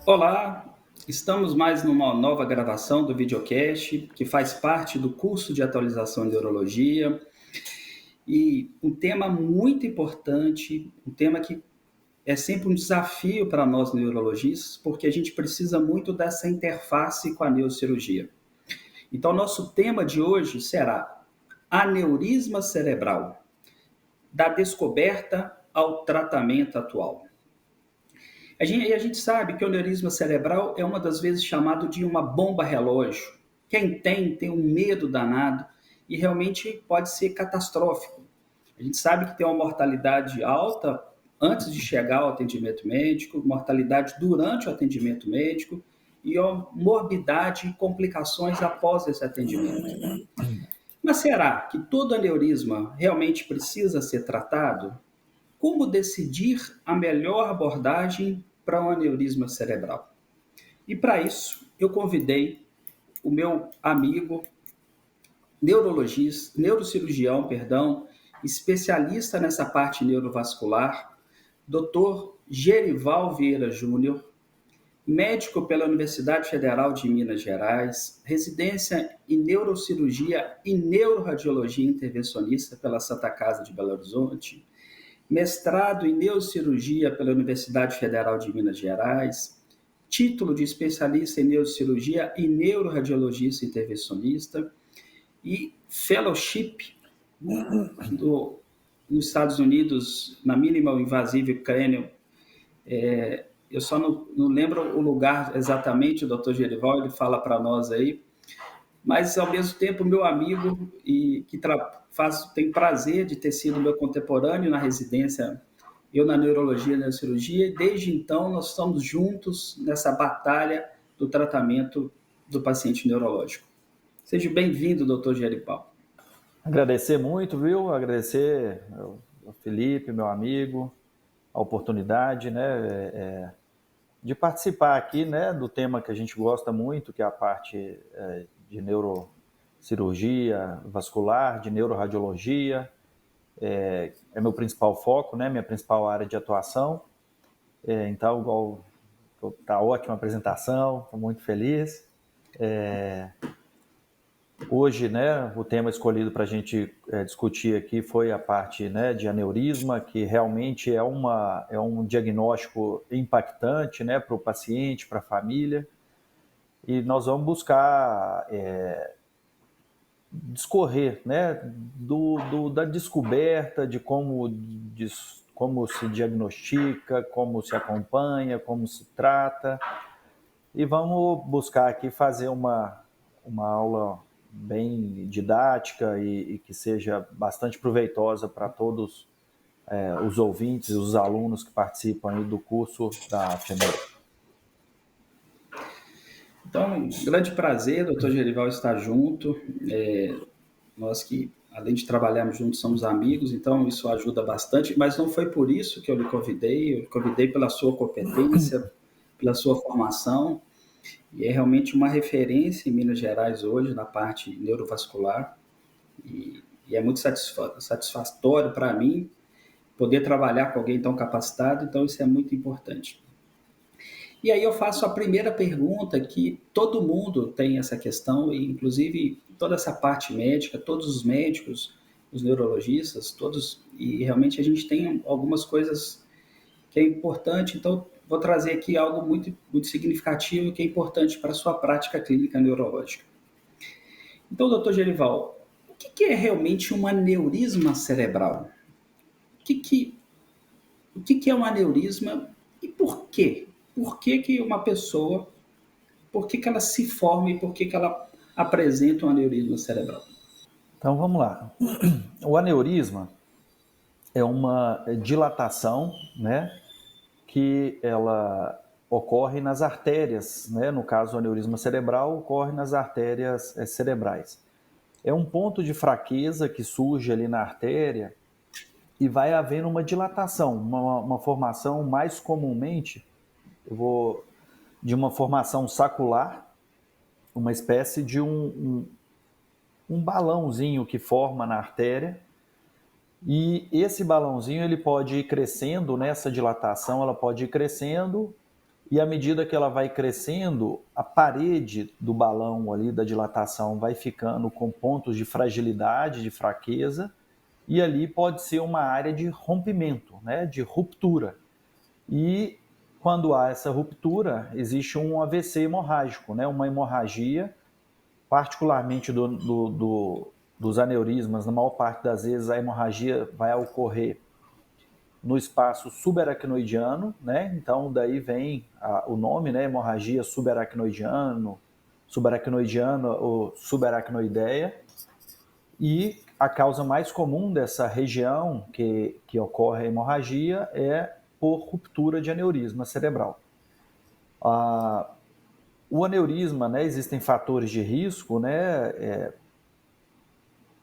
Olá, estamos mais numa nova gravação do videocast, que faz parte do curso de atualização em neurologia, e um tema muito importante, um tema que é sempre um desafio para nós neurologistas, porque a gente precisa muito dessa interface com a neurocirurgia. Então, nosso tema de hoje será aneurisma cerebral, da descoberta ao tratamento atual. A gente sabe que o aneurisma cerebral é uma das vezes chamado de uma bomba relógio. Quem tem um medo danado e realmente pode ser catastrófico. A gente sabe que tem uma mortalidade alta antes de chegar ao atendimento médico, mortalidade durante o atendimento médico e morbidade e complicações após esse atendimento. Mas será que todo aneurisma realmente precisa ser tratado? Como decidir a melhor abordagem para um aneurisma cerebral? E para isso, eu convidei o meu amigo neurologista, neurocirurgião, perdão, especialista nessa parte neurovascular, Dr. Gerival Vieira Júnior, médico pela Universidade Federal de Minas Gerais, residência em neurocirurgia e neuroradiologia intervencionista pela Santa Casa de Belo Horizonte, mestrado em neurocirurgia pela Universidade Federal de Minas Gerais, título de especialista em neurocirurgia e neuroradiologista intervencionista e fellowship nos Estados Unidos na Minimal Invasive Cranial. Eu só não lembro o lugar exatamente, o Dr. Gerival, ele fala para nós aí, mas ao mesmo tempo meu amigo e que tem prazer de ter sido meu contemporâneo na residência, eu na neurologia e na cirurgia, e desde então nós estamos juntos nessa batalha do tratamento do paciente neurológico. Seja bem-vindo, doutor Gerival. Agradecer muito, viu? Agradecer ao Felipe, meu amigo, a oportunidade, né, de participar aqui, né, do tema que a gente gosta muito, que é a parte de neurocirurgia vascular, de neuroradiologia. É meu principal foco, né, minha principal área de atuação. Então, tá ótima a apresentação, estou muito feliz. Hoje, né, o tema escolhido para a gente discutir aqui foi a parte, né, de aneurisma, que realmente é um diagnóstico impactante, né, para o paciente, para a família. E nós vamos buscar discorrer, né, da descoberta de como se diagnostica, como se acompanha, como se trata. E vamos buscar aqui fazer uma aula bem didática e que seja bastante proveitosa para todos os ouvintes, os alunos que participam aí do curso da FEMEI. Então, grande prazer, doutor Gerival, estar junto. Nós que, além de trabalharmos juntos, somos amigos, então isso ajuda bastante, mas não foi por isso que eu lhe convidei pela sua competência, pela sua formação, e é realmente uma referência em Minas Gerais hoje na parte neurovascular, e é muito satisfatório para mim poder trabalhar com alguém tão capacitado, então isso é muito importante. E aí eu faço a primeira pergunta, que todo mundo tem essa questão, e inclusive toda essa parte médica, todos os médicos, os neurologistas, todos, e realmente a gente tem algumas coisas que é importante, então vou trazer aqui algo muito, muito significativo que é importante para a sua prática clínica neurológica. Então, doutor Gerival, o que é realmente um aneurisma cerebral? O que, que, o que é um aneurisma e por quê? Por que, que uma pessoa, por que, que ela se forma e por que, que ela apresenta um aneurisma cerebral? Então vamos lá. O aneurisma é uma dilatação, né, que ela ocorre nas artérias, né? No caso, o aneurisma cerebral ocorre nas artérias cerebrais. É um ponto de fraqueza que surge ali na artéria e vai havendo uma dilatação, uma formação mais comumente, de uma formação sacular, uma espécie de um balãozinho que forma na artéria, e esse balãozinho ele pode ir crescendo nessa dilatação, ela pode ir crescendo e à medida que ela vai crescendo, a parede do balão ali da dilatação vai ficando com pontos de fragilidade, de fraqueza, e ali pode ser uma área de rompimento, né, de ruptura. E quando há essa ruptura, existe um AVC hemorrágico, né, uma hemorragia, particularmente dos aneurismas. Na maior parte das vezes a hemorragia vai ocorrer no espaço subaracnoidiano, né? Então daí vem o nome, né? Hemorragia subaracnoidiana ou subaracnoideia. E a causa mais comum dessa região que ocorre a hemorragia é por ruptura de aneurisma cerebral. O aneurisma, né? Existem fatores de risco, né?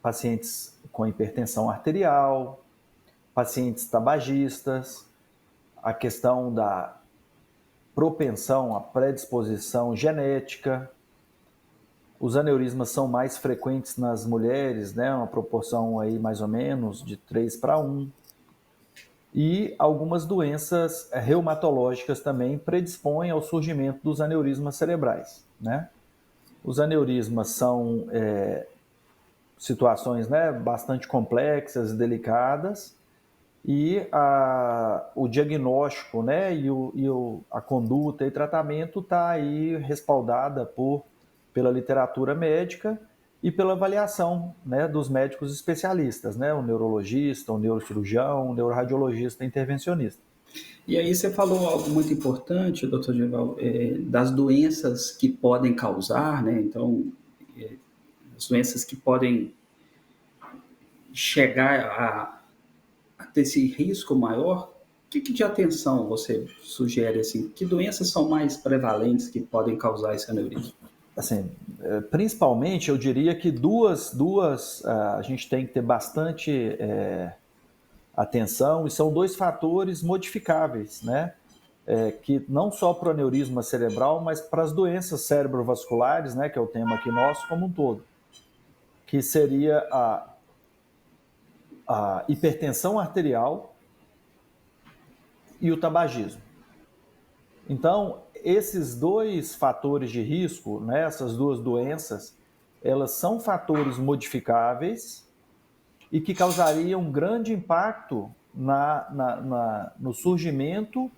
Pacientes com hipertensão arterial, pacientes tabagistas, a questão da propensão, a predisposição genética. Os aneurismas são mais frequentes nas mulheres, né? Uma proporção aí mais ou menos de 3:1. E algumas doenças reumatológicas também predispõem ao surgimento dos aneurismas cerebrais, né? Os aneurismas são situações, né, bastante complexas e delicadas, e o diagnóstico, né, a conduta e tratamento está aí respaldada pela literatura médica e pela avaliação, né, dos médicos especialistas, né, o neurologista, o neurocirurgião, o neuroradiologista intervencionista. E aí você falou algo muito importante, doutor Genival, das doenças que podem causar, né? Então, as doenças que podem chegar a ter esse risco maior. O que de atenção você sugere, assim? Que doenças são mais prevalentes que podem causar esse aneurisma? Assim, principalmente, eu diria que duas a gente tem que ter bastante atenção, e são dois fatores modificáveis, né? Que não só para o aneurisma cerebral, mas para as doenças cerebrovasculares, né? Que é o tema aqui nosso como um todo, que seria a hipertensão arterial e o tabagismo. Então, esses dois fatores de risco, né, essas duas doenças, elas são fatores modificáveis e que causariam um grande impacto no surgimento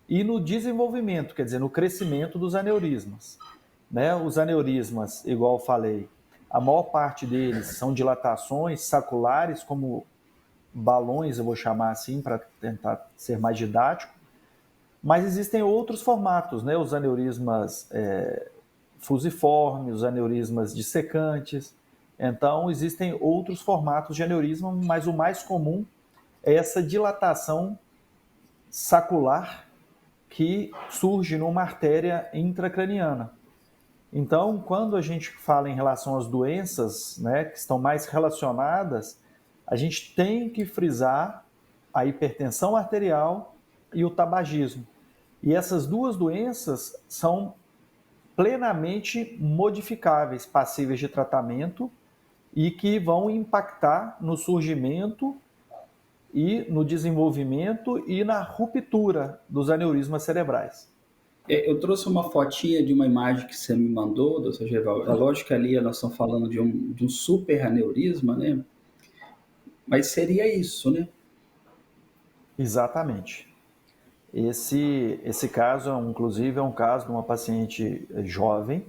e no desenvolvimento, quer dizer, no crescimento dos aneurismas. Né? Os aneurismas, igual eu falei, a maior parte deles são dilatações saculares, como balões, eu vou chamar assim, para tentar ser mais didático, mas existem outros formatos, né? Os aneurismas fusiformes, os aneurismas dissecantes. Então, existem outros formatos de aneurisma, mas o mais comum é essa dilatação sacular que surge numa artéria intracraniana. Então, quando a gente fala em relação às doenças, né, que estão mais relacionadas, a gente tem que frisar a hipertensão arterial e o tabagismo. E essas duas doenças são plenamente modificáveis, passíveis de tratamento e que vão impactar no surgimento e no desenvolvimento e na ruptura dos aneurismas cerebrais. Eu trouxe uma fotinha de uma imagem que você me mandou, doutor Geval. É lógico que ali nós estamos falando de um super aneurisma, né? Mas seria isso, né? Exatamente. Esse caso, inclusive, é um caso de uma paciente jovem,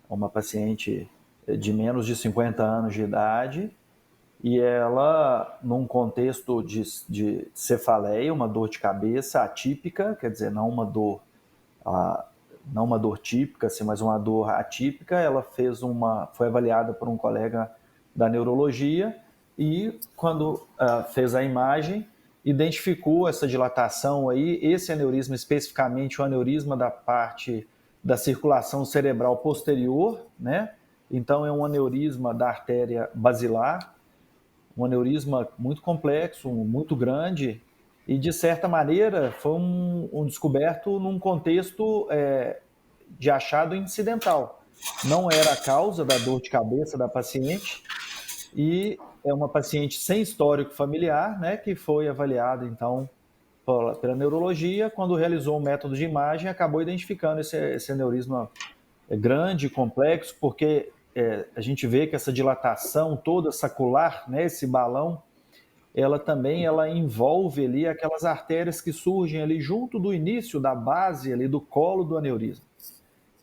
uma paciente de menos de 50 anos de idade, e ela, num contexto de cefaleia, uma dor de cabeça atípica, quer dizer, não uma dor típica, assim, mas uma dor atípica, ela foi avaliada por um colega da neurologia e, quando fez a imagem, identificou essa dilatação aí, esse aneurisma especificamente, o aneurisma da parte da circulação cerebral posterior, né? Então é um aneurisma da artéria basilar, um aneurisma muito complexo, muito grande, e de certa maneira foi um descoberto num contexto de achado incidental. Não era a causa da dor de cabeça da paciente, e é uma paciente sem histórico familiar, né, que foi avaliada, então, pela neurologia, quando realizou o método de imagem, acabou identificando esse aneurisma grande, complexo, porque a gente vê que essa dilatação toda sacular, né, esse balão, ela envolve ali aquelas artérias que surgem ali junto do início da base ali do colo do aneurisma.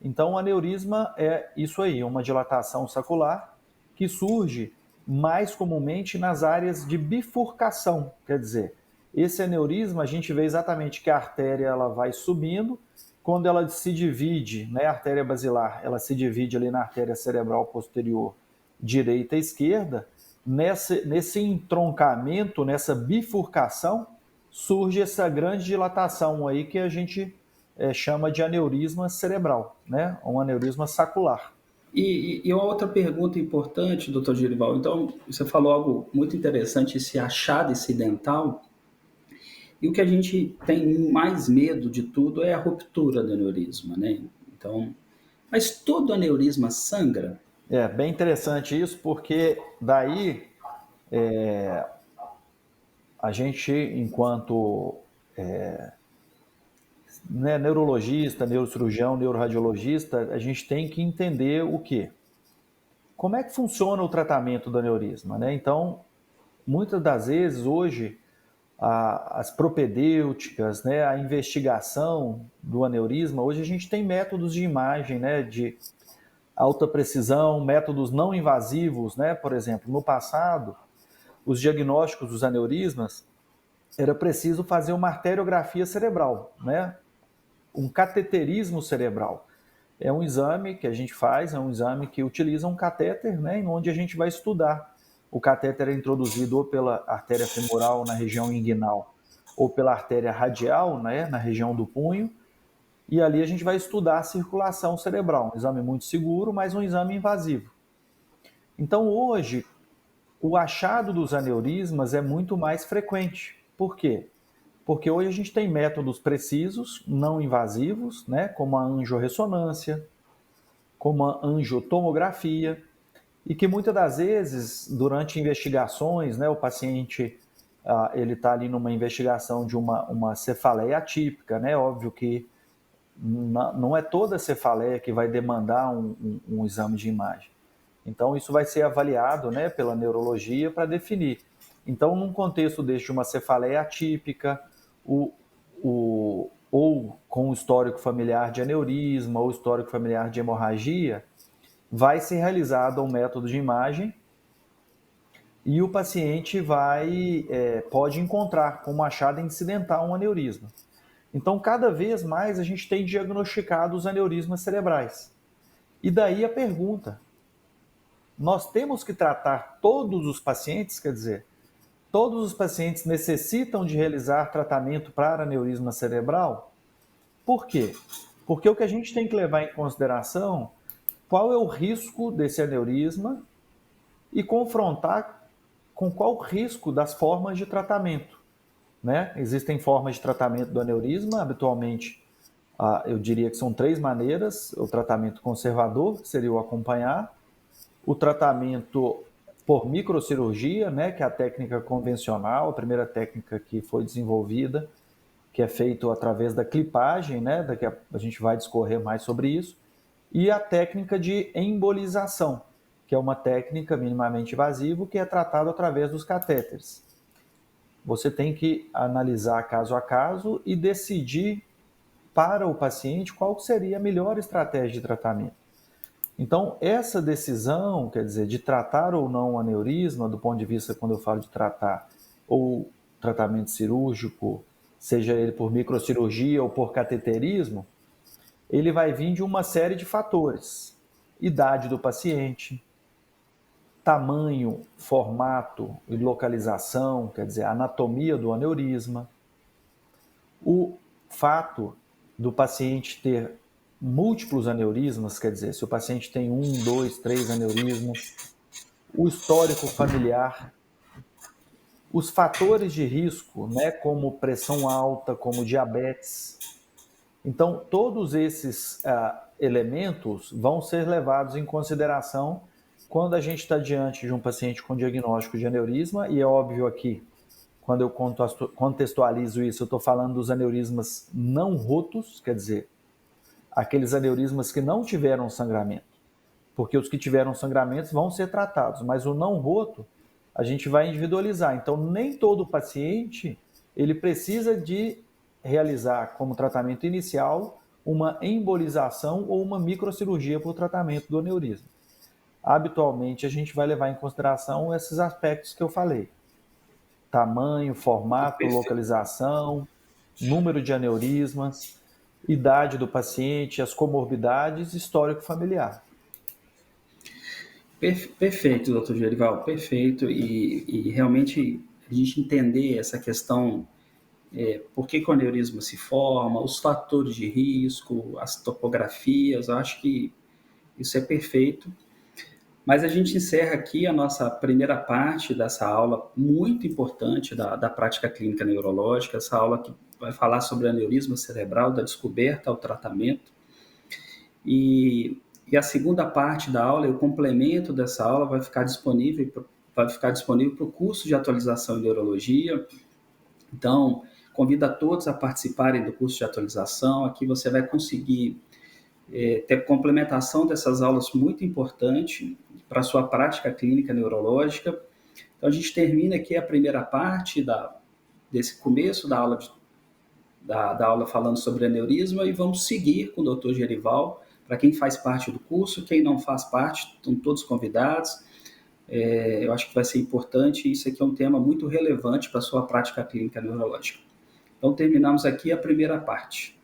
Então, o aneurisma é isso aí, uma dilatação sacular que surge mais comumente nas áreas de bifurcação, quer dizer, esse aneurisma a gente vê exatamente que a artéria ela vai subindo, quando ela se divide, né, a artéria basilar, ela se divide ali na artéria cerebral posterior direita e esquerda, nesse entroncamento, nessa bifurcação, surge essa grande dilatação aí que a gente chama de aneurisma cerebral, né? Um aneurisma sacular. E uma outra pergunta importante, doutor Gerival, então você falou algo muito interessante, esse achado incidental, e o que a gente tem mais medo de tudo é a ruptura do aneurisma, né? Então, mas todo aneurisma sangra? É bem interessante isso, porque daí a gente, enquanto né, neurologista, neurocirurgião, neuroradiologista, a gente tem que entender o quê? Como é que funciona o tratamento do aneurisma, né? Então, muitas das vezes, hoje, as propedêuticas, né, a investigação do aneurisma, hoje a gente tem métodos de imagem, né, de alta precisão, métodos não invasivos, né? Por exemplo, no passado, os diagnósticos dos aneurismas era preciso fazer uma arteriografia cerebral, né? Um cateterismo cerebral. É um exame que a gente faz, é um exame que utiliza um catéter, né, onde a gente vai estudar. O catéter é introduzido ou pela artéria femoral na região inguinal ou pela artéria radial, né, na região do punho, e ali a gente vai estudar a circulação cerebral. Um exame muito seguro, mas um exame invasivo. Então hoje, o achado dos aneurismas é muito mais frequente. Por quê? Porque hoje a gente tem métodos precisos, não invasivos, né, como a angiorressonância, como a angiotomografia, e que muitas das vezes, durante investigações, né, o paciente ele está ali numa investigação de uma cefaleia atípica, né, óbvio que não é toda cefaleia que vai demandar um exame de imagem. Então, isso vai ser avaliado, né, pela neurologia para definir. Então, num contexto deste, uma cefaleia atípica, ou com histórico familiar de aneurisma, ou histórico familiar de hemorragia, vai ser realizado um método de imagem e o paciente pode encontrar como achado incidental um aneurisma. Então, cada vez mais a gente tem diagnosticado os aneurismas cerebrais. E daí a pergunta: nós temos que tratar todos os pacientes? Quer dizer, todos os pacientes necessitam de realizar tratamento para aneurisma cerebral? Por quê? Porque o que a gente tem que levar em consideração, qual é o risco desse aneurisma e confrontar com qual o risco das formas de tratamento, né? Existem formas de tratamento do aneurisma, habitualmente eu diria que são 3 maneiras: o tratamento conservador, que seria o acompanhar, o tratamento por microcirurgia, né, que é a técnica convencional, a primeira técnica que foi desenvolvida, que é feito através da clipagem, né, daqui a gente vai discorrer mais sobre isso, e a técnica de embolização, que é uma técnica minimamente invasiva que é tratada através dos catéteres. Você tem que analisar caso a caso e decidir para o paciente qual seria a melhor estratégia de tratamento. Então, essa decisão, quer dizer, de tratar ou não o aneurisma, do ponto de vista, quando eu falo de tratar, ou tratamento cirúrgico, seja ele por microcirurgia ou por cateterismo, ele vai vir de uma série de fatores: idade do paciente, tamanho, formato e localização, quer dizer, anatomia do aneurisma, o fato do paciente ter múltiplos aneurismas, quer dizer, se o paciente tem 1, 2, 3 aneurismas, o histórico familiar, os fatores de risco, né, como pressão alta, como diabetes. Então, todos esses elementos vão ser levados em consideração quando a gente está diante de um paciente com diagnóstico de aneurisma, e é óbvio aqui, quando eu contextualizo isso, eu estou falando dos aneurismas não rotos, quer dizer, aqueles aneurismas que não tiveram sangramento, porque os que tiveram sangramentos vão ser tratados, mas o não roto a gente vai individualizar. Então, nem todo paciente ele precisa de realizar como tratamento inicial uma embolização ou uma microcirurgia para o tratamento do aneurisma. Habitualmente, a gente vai levar em consideração esses aspectos que eu falei: tamanho, formato, Perfeito. localização, número de aneurismas, idade do paciente, as comorbidades, histórico familiar. Perfeito, doutor Gerival, perfeito. E realmente a gente entender essa questão, por que o aneurisma se forma, os fatores de risco, as topografias, eu acho que isso é perfeito. Mas a gente encerra aqui a nossa primeira parte dessa aula muito importante da prática clínica neurológica, essa aula que vai falar sobre aneurisma cerebral, da descoberta ao tratamento. E a segunda parte da aula, o complemento dessa aula, vai ficar disponível para o curso de atualização em neurologia. Então, convido a todos a participarem do curso de atualização. Aqui você vai conseguir ter complementação dessas aulas muito importante para a sua prática clínica neurológica. Então, a gente termina aqui a primeira parte desse começo da aula falando sobre aneurisma e vamos seguir com o Dr. Gerival. Para quem faz parte do curso, quem não faz parte, estão todos convidados. Eu acho que vai ser importante, isso aqui é um tema muito relevante para a sua prática clínica neurológica. Então, terminamos aqui a primeira parte.